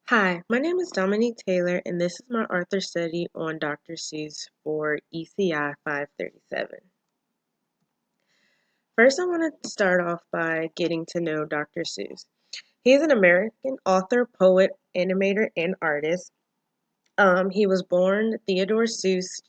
Hi, my name is Dominique Taylor, and this is my author study on Dr. Seuss for ECI 537. First, I want to start off by getting to know Dr. Seuss. He is an American author, poet, animator, and artist. He was born Theodore Seuss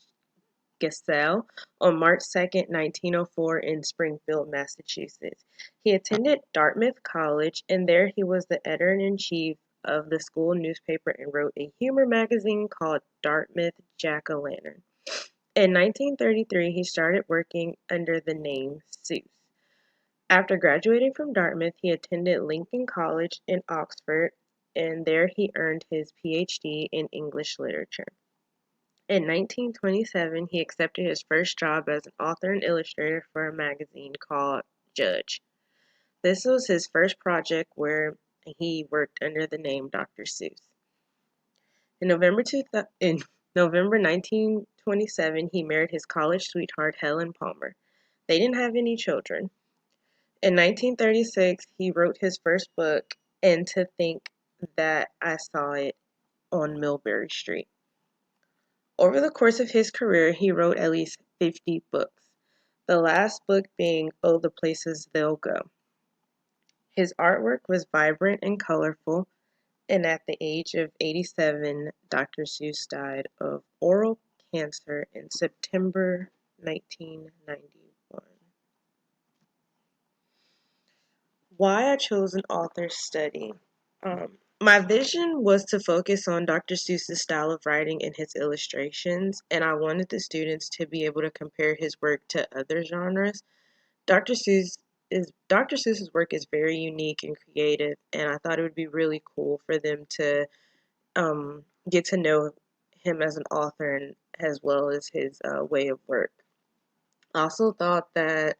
Gesell on March 2nd, 1904, in Springfield, Massachusetts. He attended Dartmouth College, and there he was the editor-in-chief of the school newspaper and wrote a humor magazine called Dartmouth Jack-o'-lantern. In 1933, he started working under the name Seuss. After graduating from Dartmouth, he attended Lincoln College in Oxford, and there he earned his PhD in English literature. In 1927, he accepted his first job as an author and illustrator for a magazine called Judge. This was his first project where he worked under the name Dr. Seuss. In November 1927, he married his college sweetheart Helen Palmer. They didn't have any children. In 1936, he wrote his first book, And to Think That I Saw It on Mulberry Street. Over the course of his career, he wrote at least 50 books, the last book being Oh, the Places They'll Go. His artwork was vibrant and colorful, and at the age of 87, Dr. Seuss died of oral cancer in September 1991. Why I chose an author study. My vision was to focus on Dr. Seuss's style of writing and his illustrations, and I wanted the students to be able to compare his work to other genres. Dr. Seuss Dr. Seuss's work is very unique and creative, and I thought it would be really cool for them to get to know him as an author and as well as his way of work. I also thought that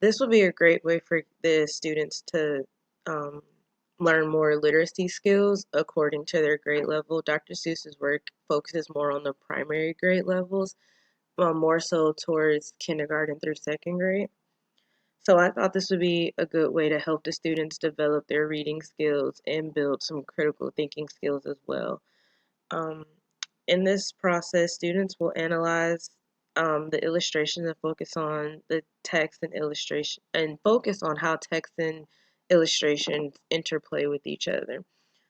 this would be a great way for the students to um, learn more literacy skills according to their grade level. Dr. Seuss's work focuses more on the primary grade levels, more so towards kindergarten through second grade. So I thought this would be a good way to help the students develop their reading skills and build some critical thinking skills as well. Um, in this process, students will analyze the illustrations and focus on the text and illustration and focus on how text and illustrations interplay with each other.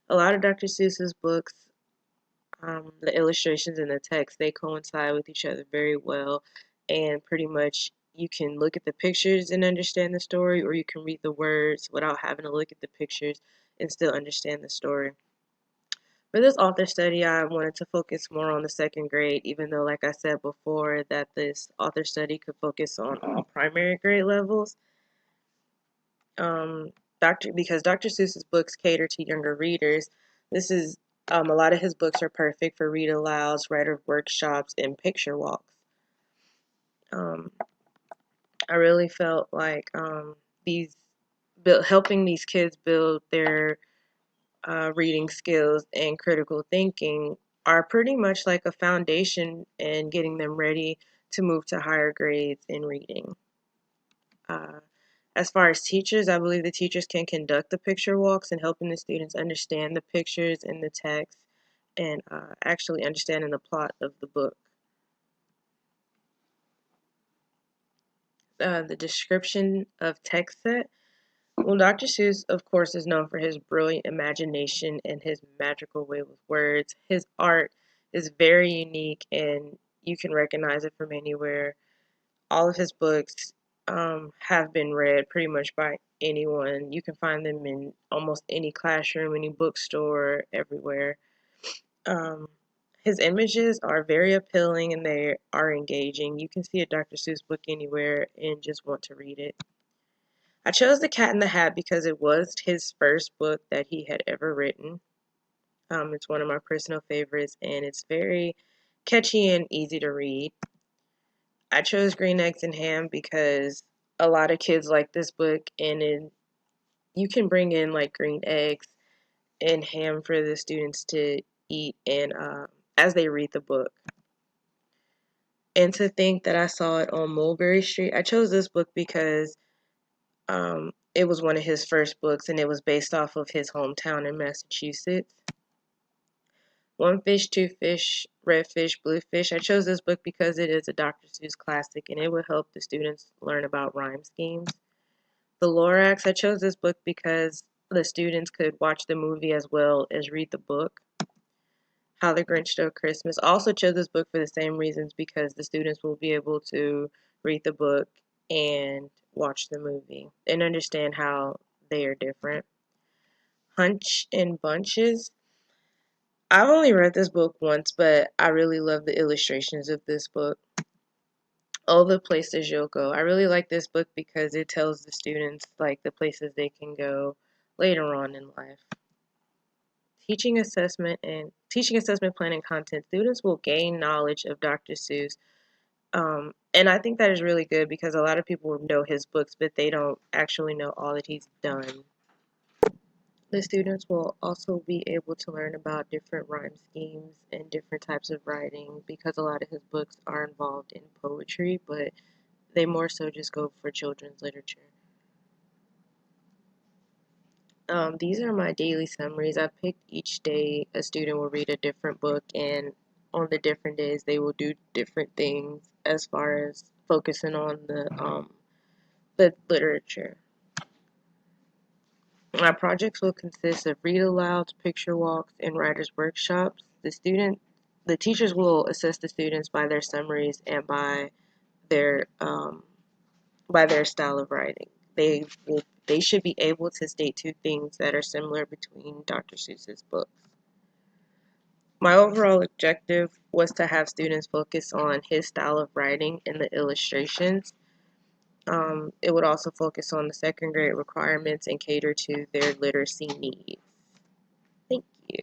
A lot of Dr. Seuss's books, the illustrations and the text, they coincide with each other very well, and pretty much you can look at the pictures and understand the story, or you can read the words without having to look at the pictures and still understand the story. For this author study, I wanted to focus more on the second grade, even though, like I said before, that this author study could focus on all primary grade levels. Um, because Dr. Seuss's books cater to younger readers, this is a lot of his books are perfect for read alouds, writer workshops, and picture walks. Um, I really felt like these helping these kids build their reading skills and critical thinking are pretty much like a foundation in getting them ready to move to higher grades in reading. Uh, as far as teachers, I believe the teachers can conduct the picture walks and helping the students understand the pictures and the text and actually understanding the plot of the book. The description of text set. Well, Dr. Seuss, of course, is known for his brilliant imagination and his magical way with words. His art is very unique and you can recognize it from anywhere. All of his books have been read pretty much by anyone. You can find them in almost any classroom, any bookstore, everywhere. Um, his images are very appealing and they are engaging. You can see a Dr. Seuss book anywhere and just want to read it. I chose The Cat in the Hat because it was his first book that he had ever written. It's one of my personal favorites and it's very catchy and easy to read. I chose Green Eggs and Ham because a lot of kids like this book, and you can bring in like green eggs and ham for the students to eat and as they read the book. And to think that I saw it on Mulberry Street, I chose this book because it was one of his first books, and it was based off of his hometown in Massachusetts. One Fish, Two Fish, Red Fish, Blue Fish. I chose this book because it is a Dr. Seuss classic and it would help the students learn about rhyme schemes. The Lorax. I chose this book because the students could watch the movie as well as read the book. How the Grinch Stole Christmas. I also chose this book for the same reasons because the students will be able to read the book and watch the movie and understand how they are different. Hunch and Bunches. I've only read this book once, but I really love the illustrations of this book. All the Places You'll Go. I really like this book because it tells the students like the places they can go later on in life. Teaching assessment planning content. Students will gain knowledge of Dr. Seuss. And I think that is really good because a lot of people know his books, but they don't actually know all that he's done. The students will also be able to learn about different rhyme schemes and different types of writing because a lot of his books are involved in poetry, but they more so just go for children's literature. These are my daily summaries. I picked each day a student will read a different book, and on the different days, they will do different things as far as focusing on the literature. My projects will consist of read alouds, picture walks, and writers' workshops. The teachers will assess the students by their summaries and their um, by their style of writing. They should be able to state two things that are similar between Dr. Seuss's books. My overall objective was to have students focus on his style of writing and the illustrations. It would also focus on the second grade requirements and cater to their literacy needs. Thank you.